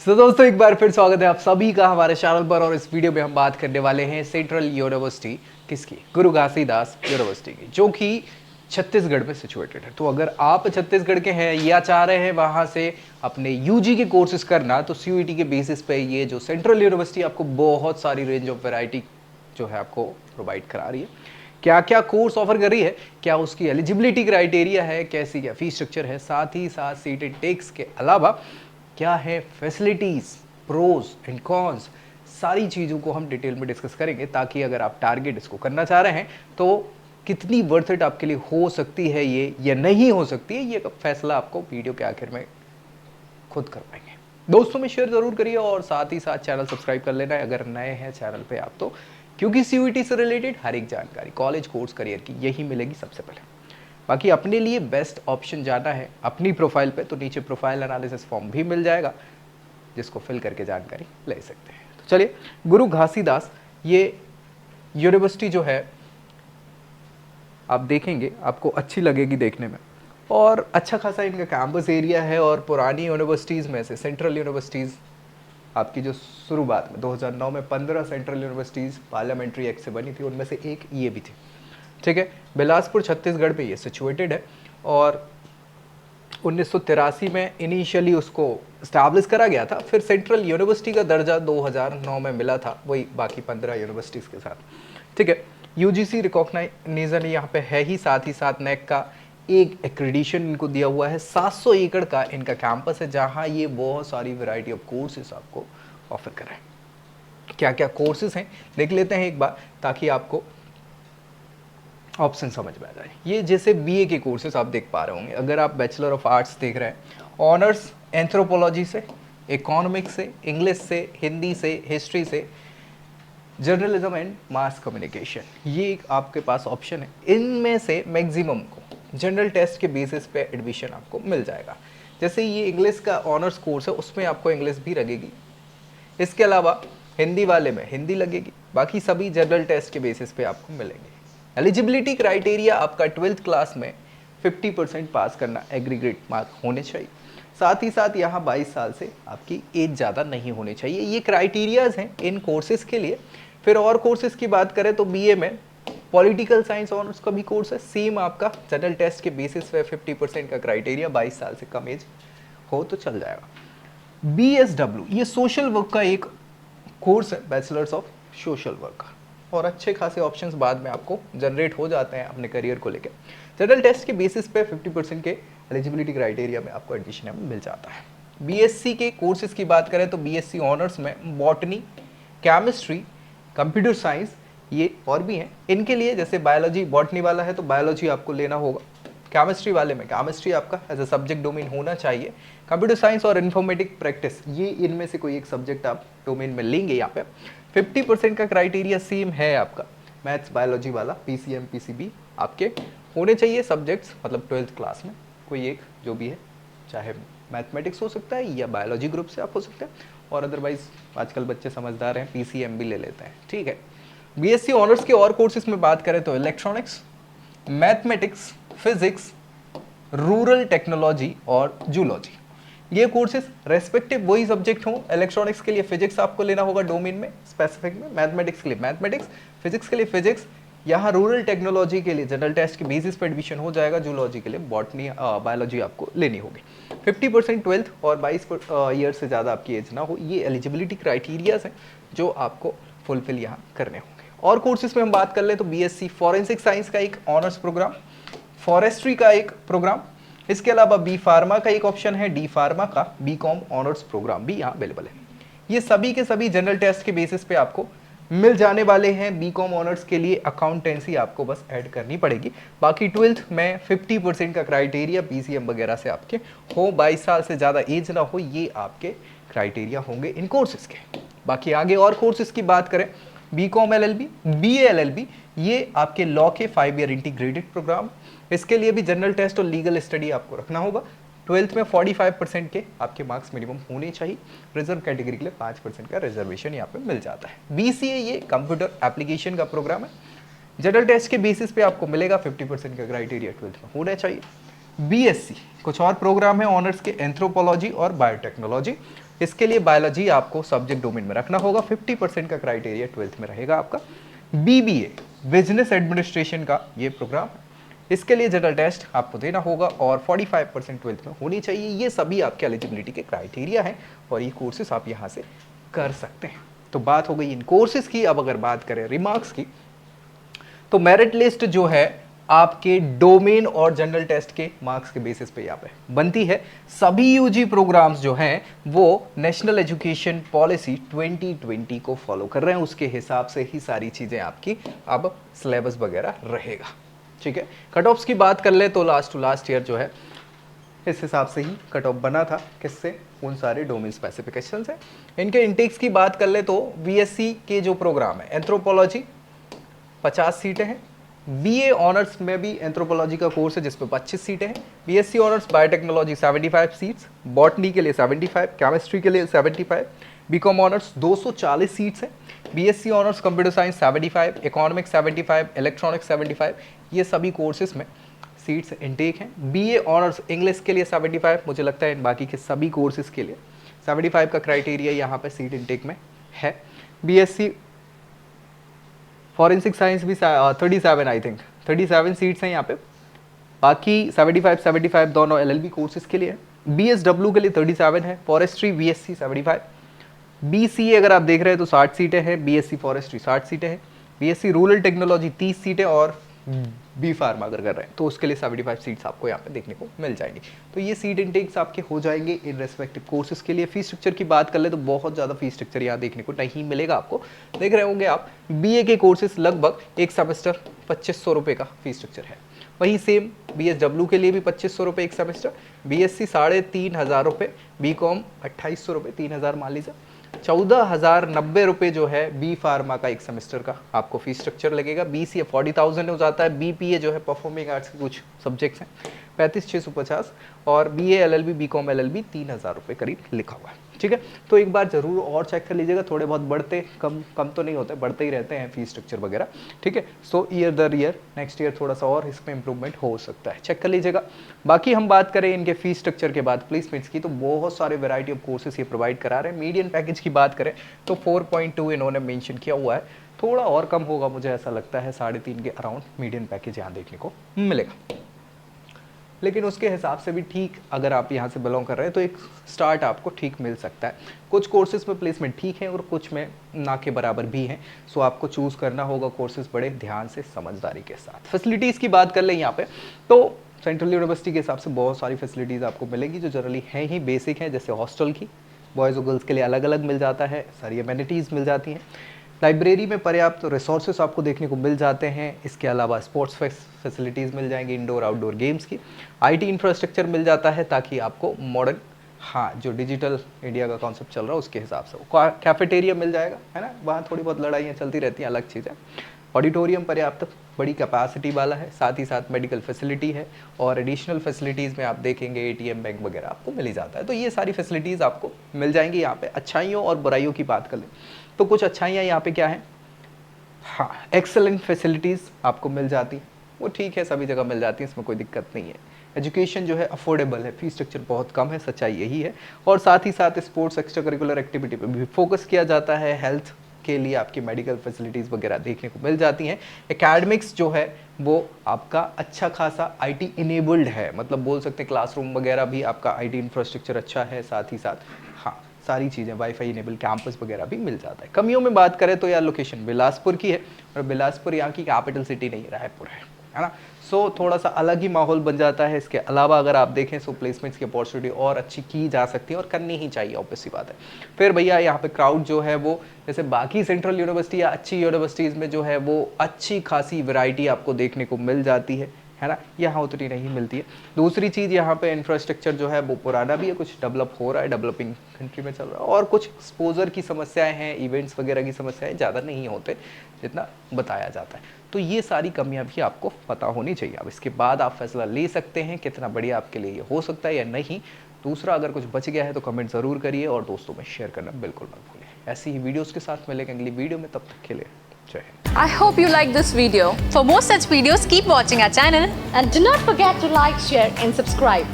दोस्तों एक बार फिर स्वागत है आप सभी का हमारे चैनल पर। और इस वीडियो में हम बात करने वाले हैं सेंट्रल यूनिवर्सिटी किसकी, गुरु घासीदास यूनिवर्सिटी की, जो कि छत्तीसगढ़ में सिचुएटेड है। तो अगर आप छत्तीसगढ़ के हैं या चाह रहे हैं वहां से अपने यूजी के कोर्सेज करना, तो सीयूईटी के बेसिस पे ये जो सेंट्रल यूनिवर्सिटी आपको बहुत सारी रेंज ऑफ वैरायटी जो है आपको प्रोवाइड करा रही है। क्या क्या कोर्स ऑफर कर रही है, क्या उसकी एलिजिबिलिटी क्राइटेरिया है, कैसी क्या फीस स्ट्रक्चर है, साथ ही साथ सीट टेक्स के अलावा क्या है फैसिलिटीज, प्रोज एंड कॉन्स, सारी चीज़ों को हम डिटेल में डिस्कस करेंगे, ताकि अगर आप टारगेट इसको करना चाह रहे हैं तो कितनी वर्थ इट आपके लिए हो सकती है ये या नहीं हो सकती है, ये फैसला आपको वीडियो के आखिर में खुद कर पाएंगे। दोस्तों में शेयर जरूर करिए और साथ ही साथ चैनल सब्सक्राइब कर लेना है अगर नए हैं चैनल पे आप तो, क्योंकि सीयूईटी से रिलेटेड हर एक जानकारी कॉलेज कोर्स करियर की यही मिलेगी सबसे पहले। बाकी अपने लिए बेस्ट ऑप्शन जाना है अपनी प्रोफाइल पे, तो नीचे प्रोफाइल एनालिसिस फॉर्म भी मिल जाएगा जिसको फिल करके जानकारी ले सकते हैं। तो चलिए, गुरु घासीदास ये यूनिवर्सिटी जो है आप देखेंगे आपको अच्छी लगेगी देखने में, और अच्छा खासा इनका कैंपस एरिया है। और पुरानी यूनिवर्सिटीज़ में से सेंट्रल यूनिवर्सिटीज़ आपकी जो शुरुआत में 2009 में 15 सेंट्रल यूनिवर्सिटीज़ पार्लियामेंट्री एक्ट से बनी थी, उनमें से एक ये भी थी। ठीक है, बिलासपुर छत्तीसगढ़ पे ये सिचुएटेड है और 1983 में इनिशियली उसको स्टैब्लिश करा गया था। फिर सेंट्रल यूनिवर्सिटी का दर्जा 2009 में मिला था, वही बाकी 15 यूनिवर्सिटीज़ के साथ। ठीक है, यूजीसी रिकॉग्नाइजेशन यहाँ पे है ही, साथ नेक का एक एक्रेडिशन इनको दिया हुआ है। 700 एकड़ का इनका कैंपस है जहाँ ये बहुत सारी वैरायटी ऑफ कोर्सेज आपको ऑफर कराएं। क्या क्या कोर्सेज हैं देख लेते हैं एक बार, ताकि आपको ऑप्शन समझ में आ जाए। ये जैसे बीए के कोर्सेज आप देख पा रहे होंगे, अगर आप बैचलर ऑफ आर्ट्स देख रहे हैं, ऑनर्स एंथ्रोपोलॉजी से, इकोनॉमिक्स से, इंग्लिश से, हिंदी से, हिस्ट्री से, जर्नलिज्म एंड मास कम्युनिकेशन, ये एक आपके पास ऑप्शन है। इनमें से मैक्सिमम को जनरल टेस्ट के बेसिस पे एडमिशन आपको मिल जाएगा। जैसे ये इंग्लिश का ऑनर्स कोर्स है, उसमें आपको इंग्लिश भी लगेगी, इसके अलावा हिंदी वाले में हिंदी लगेगी, बाकी सभी जनरल टेस्ट के बेसिस पे आपको मिलेंगे। एलिजिबिलिटी क्राइटेरिया आपका 12th क्लास में 50% पास करना, एग्रीगेट मार्क होने चाहिए। साथ ही साथ यहाँ 22 साल से आपकी एज ज़्यादा नहीं होनी चाहिए। ये क्राइटेरियाज हैं इन कोर्सेज के लिए। फिर और कोर्सेज की बात करें तो बीए में पॉलिटिकल साइंस और उसका भी कोर्स है, सेम आपका जनरल टेस्ट के बेसिस पे 50% का क्राइटेरिया, 22 साल से कम एज हो तो चल जाएगा। BSW ये सोशल वर्क का एक कोर्स है, बैचलर्स ऑफ सोशल वर्क का, और अच्छे खासे ऑप्शंस बाद में आपको जनरेट हो जाते हैं अपने करियर को लेकर। जनरल टेस्ट के बेसिस पे 50% के एलिजिबिलिटी क्राइटेरिया में आपको एडमिशन मिल जाता है। बीएससी के कोर्सेज की बात करें तो बीएससी ऑनर्स में बॉटनी, केमिस्ट्री, कंप्यूटर साइंस, ये और भी हैं। इनके लिए जैसे बायोलॉजी, बॉटनी वाला है तो बायोलॉजी आपको लेना होगा, केमिस्ट्री वाले में केमिस्ट्री आपका एज अ सब्जेक्ट डोमेन होना चाहिए। कंप्यूटर साइंस और इन्फॉर्मेटिक प्रैक्टिस, ये इनमें से कोई एक सब्जेक्ट आप डोमेन में लेंगे। यहाँ पे 50% का क्राइटेरिया सेम है आपका, मैथ्स बायोलॉजी वाला, पीसीएम पीसीबी आपके होने चाहिए सब्जेक्ट्स, मतलब 12th क्लास में कोई एक जो भी है, चाहे मैथमेटिक्स हो सकता है या बायोलॉजी ग्रुप से आप हो सकते हैं, और अदरवाइज आजकल बच्चे समझदार हैं, पीसीएम भी ले लेते हैं। ठीक है, बीएससी ऑनर्स के और कोर्सेज में बात करें तो electronics, mathematics, physics, rural technology और जूलॉजी, ये कोर्सेज रेस्पेक्टिव वही सब्जेक्ट हो। इलेक्ट्रॉनिक्स के लिए फिजिक्स आपको लेना होगा डोमेन में स्पेसिफिक में, मैथमेटिक्स के लिए मैथमेटिक्स, फिजिक्स के लिए फिजिक्स। यहाँ रूरल टेक्नोलॉजी के लिए जनरल टेस्ट के बेसिस पर एडमिशन हो जाएगा, जूलॉजी के लिए बॉटनी बायोलॉजी आपको लेनी होगी। 50% 12th और 22 ईयर से ज़्यादा आपकी एज ना हो, ये एलिजिबिलिटी क्राइटेरियाज हैं जो आपको फुलफिल यहाँ करने होंगे। और कोर्सेज में हम बात कर लें तो बीएससी फॉरेंसिक साइंस का एक ऑनर्स प्रोग्राम, फॉरेस्ट्री का एक प्रोग्राम, इसके अलावा बी फार्मा का एक ऑप्शन है, डी फार्मा का बीकॉम ऑनर्स प्रोग्राम भी यहाँ अवेलेबल है। ये सभी के सभी जनरल टेस्ट के बेसिस पे आपको मिल जाने वाले हैं। बीकॉम ऑनर्स के लिए अकाउंटेंसी आपको बस ऐड करनी पड़ेगी। बाकी 12th में 50% का क्राइटेरिया पीसीएम वगैरह से आपके हो, 22 साल से ज़्यादा एज ना हो, ये आपके क्राइटेरिया होंगे इन कोर्सेज के। बाकी आगे और कोर्सेज की बात करें, बीकॉम एलएलबी, बीए एलएलबी, ये आपके लॉ के 5 ईयर इंटीग्रेटेड प्रोग्राम, इसके लिए भी जनरल टेस्ट और लीगल स्टडी आपको रखना होगा। 12th में 45% के आपके मार्क्स मिनिमम होने चाहिए। रिजर्व कैटेगरी के लिए 5% का रिजर्वेशन यहाँ पे मिल जाता है। बीसीए ये कंप्यूटर एप्लीकेशन का प्रोग्राम है, जनरल टेस्ट के बेसिस पे आपको मिलेगा, 50% का क्राइटेरिया 12th में होना चाहिए। बीएससी कुछ और प्रोग्राम है ऑनर्स के, एंथ्रोपोलॉजी और बायोटेक्नोलॉजी, इसके लिए बायोलॉजी आपको सब्जेक्ट डोमेन में रखना होगा। 50% का क्राइटेरिया 12th में रहेगा आपका। BBA बिजनेस एडमिनिस्ट्रेशन का ये प्रोग्राम, इसके लिए जनरल टेस्ट आपको देना होगा और 45% 12th में होनी चाहिए। ये सभी आपके एलिजिबिलिटी के क्राइटेरिया हैं और ये कोर्सेस आप यहाँ से कर सकते हैं। तो बात हो गई इन कोर्सेज की। अब अगर बात करें रिमार्क्स की, तो मेरिट लिस्ट जो है आपके डोमेन और जनरल टेस्ट के मार्क्स के बेसिस पे यहाँ पे बनती है। सभी यूजी प्रोग्राम्स जो हैं वो नेशनल एजुकेशन पॉलिसी 2020 को फॉलो कर रहे हैं, उसके हिसाब से ही सारी चीज़ें आपकी अब सिलेबस वगैरह रहेगा। ठीक है, कट ऑफ्स की बात कर ले तो लास्ट टू लास्ट ईयर जो है इस हिसाब से ही कट ऑफ बना था। किससे? उन सारे डोमेन स्पेसिफिकेशन है। इनके इंटेक्स की बात कर ले तो बीएससी के जो प्रोग्राम है एंथ्रोपोलॉजी 50 सीटें हैं, बीए ऑनर्स में भी एंथ्रोपोलॉजी का कोर्स है जिसपे 25 सीटें हैं, BSc honours biotechnology 75 seats, botany के लिए 75, केमिस्ट्री के लिए 75, बीकॉम ऑनर्स 240 सीट्स हैं, BSc honours computer science 75, economics 75, electronics 75, ये सभी कोर्सेज में सीट्स इनटेक हैं। बीए ऑनर्स इंग्लिश के लिए 75, मुझे लगता है बाकी के सभी कोर्सेज के लिए 75 का क्राइटेरिया यहाँ पे सीट इनटेक में है। बीएससी फॉरेंसिक साइंस भी 37 आई थिंक 37 सीट्स हैं यहाँ पे, बाकी 75 दोनों एलएलबी कोर्सेज के लिए है। बीएसडब्ल्यू के लिए 37 है, फॉरेस्ट्री बीएससी 75, बीसीए अगर आप देख रहे हैं तो 60 सीटें हैं, बीएससी फॉरेस्ट्री 60 सीटें हैं, बीएससी रूरल टेक्नोलॉजी 30 सीटें और बी फार्मा अगर कर रहे हैं तो उसके लिए 75 सीट्स आपको यहाँ पे देखने को मिल जाएंगी। तो ये सीट इनटेक्स आपके हो जाएंगे इन रेस्पेक्टिव कोर्सेज के लिए। फीस स्ट्रक्चर की बात कर ले तो बहुत ज़्यादा फीस स्ट्रक्चर यहाँ देखने को नहीं मिलेगा आपको। देख रहे होंगे आप बीए के कोर्सेज लगभग एक सेमेस्टर 2500 रुपये का फीस स्ट्रक्चर है। वहीं सेम बीएसडब्ल्यू के लिए भी 2500 रुपये एक सेमेस्टर, बीएससी 3500 रुपये, बीकॉम 2800 रुपये 3000 मान लीजिए, 14,090 रुपये जो है बी फार्मा का एक सेमेस्टर का आपको फीस स्ट्रक्चर लगेगा। बीसीए 40,000 हो जाता है, बीपीए जो है परफॉर्मिंग आर्ट्स के कुछ सब्जेक्ट्स हैं 35,650 और बीए एलएलबी बीकॉम एलएलबी 3,000 रुपये करीब लिखा हुआ है। ठीक है, तो एक बार जरूर और चेक कर लीजिएगा, थोड़े बहुत बढ़ते कम तो नहीं होते, बढ़ते ही रहते हैं फीस स्ट्रक्चर वगैरह। ठीक है, सो ईयर दर ईयर नेक्स्ट ईयर थोड़ा सा और इसमें इंप्रूवमेंट हो सकता है, चेक कर लीजिएगा। बाकी हम बात करें इनके फीस स्ट्रक्चर के बाद प्लेसमेंट्स की, तो बहुत सारे वैरायटी ऑफ कोर्सेस ये प्रोवाइड करा रहे हैं। मीडियन पैकेज की बात करें तो 4.2 इन्होंने मेंशन किया हुआ है, थोड़ा और कम होगा मुझे ऐसा लगता है, 3.5 के अराउंड मीडियन पैकेज यहाँ देखने को मिलेगा। लेकिन उसके हिसाब से भी ठीक, अगर आप यहाँ से बिलोंग कर रहे हैं तो एक स्टार्ट आपको ठीक मिल सकता है। कुछ कोर्सेज में प्लेसमेंट ठीक है और कुछ में ना के बराबर भी हैं, सो आपको चूज़ करना होगा कोर्सेज बड़े ध्यान से समझदारी के साथ। फैसिलिटीज़ की बात कर लें यहाँ पे तो सेंट्रल यूनिवर्सिटी के हिसाब से बहुत सारी फैसिलिटीज़ आपको मिलेगी जो जनरली हैं ही बेसिक हैं, जैसे हॉस्टल की बॉयज़ और गर्ल्स के लिए अलग अलग मिल जाता है, सारी एमेनिटीज़ मिल जाती हैं, लाइब्रेरी में पर्याप्त रिसोर्सेस आपको देखने को मिल जाते हैं, इसके अलावा स्पोर्ट्स फैसिलिटीज़ मिल जाएंगी, इंडोर आउटडोर गेम्स की, आईटी इंफ्रास्ट्रक्चर मिल जाता है ताकि आपको मॉडर्न, हाँ जो डिजिटल इंडिया का कॉन्सेप्ट चल रहा है उसके हिसाब से कैफेटेरिया मिल जाएगा, है ना, वहाँ थोड़ी बहुत लड़ाइयाँ चलती रहती हैं, अलग चीज़ है। ऑडिटोरियम पर्याप्त बड़ी कैपेसिटी वाला है, साथ ही साथ मेडिकल फैसिलिटी है और एडिशनल फैसिलिटीज़ में आप देखेंगे एटीएम बैंक वगैरह आपको मिल ही जाता है। तो ये सारी फैसिलिटीज़ आपको मिल जाएंगी यहाँ पे। अच्छाइयों और बुराइयों की बात कर लें तो कुछ अच्छाइयाँ यहाँ पे क्या है, हाँ एक्सेलेंट फैसिलिटीज़ आपको मिल जाती हैं, वो ठीक है सभी जगह मिल जाती है, इसमें कोई दिक्कत नहीं है। एजुकेशन जो है अफोर्डेबल है, फीस स्ट्रक्चर बहुत कम है, सच्चाई यही है। और साथ ही साथ स्पोर्ट्स एक्स्ट्रा करिकुलर एक्टिविटी पे भी फोकस किया जाता है, हेल्थ के लिए आपकी मेडिकल फैसिलिटीज़ वगैरह देखने को मिल जाती हैं। एकेडमिक्स जो है वो आपका अच्छा खासा आईटी इनेबल्ड है, मतलब बोल सकते हैं क्लासरूम वगैरह भी आपका आईटी इंफ्रास्ट्रक्चर अच्छा है, साथ ही साथ हाँ सारी चीज़ें वाईफाई इनेबल कैंपस वगैरह भी मिल जाता है। कमियों में बात करें तो यार लोकेशन बिलासपुर की है और बिलासपुर यहाँ की कैपिटल सिटी नहीं रायपुर है ना, सो थोड़ा सा अलग ही माहौल बन जाता है। इसके अलावा अगर आप देखें सो प्लेसमेंट्स की अपॉर्चुनिटी और अच्छी की जा सकती है और करनी ही चाहिए, ऑब्वियस सी बात है। फिर भैया यहाँ पे क्राउड जो है वो जैसे बाकी सेंट्रल यूनिवर्सिटी या अच्छी यूनिवर्सिटीज़ में जो है वो अच्छी खासी वैरायटी आपको देखने को मिल जाती है ना, यहाँ उतनी नहीं मिलती है। दूसरी चीज़ यहाँ पे इंफ्रास्ट्रक्चर जो है वो पुराना भी है, कुछ डेवलप हो रहा है, डेवलपिंग कंट्री में चल रहा है, और कुछ एक्सपोजर की समस्याएं हैं, इवेंट्स वगैरह की समस्याएं ज़्यादा नहीं होते जितना बताया जाता है। तो ये सारी कमियां भी आपको पता होनी चाहिए। अब इसके बाद आप फैसला ले सकते हैं कितना बढ़िया आपके लिए ये हो सकता है या नहीं। दूसरा, अगर कुछ बच गया है तो कमेंट ज़रूर करिए और दोस्तों में शेयर करना बिल्कुल मत भूलिए। ऐसी ही वीडियोज़ के साथ मिलेंगे अगली वीडियो में, तब तक के लिए जय Hind. I hope you like this video. For more such videos, keep watching our channel and do not forget to like, share and subscribe.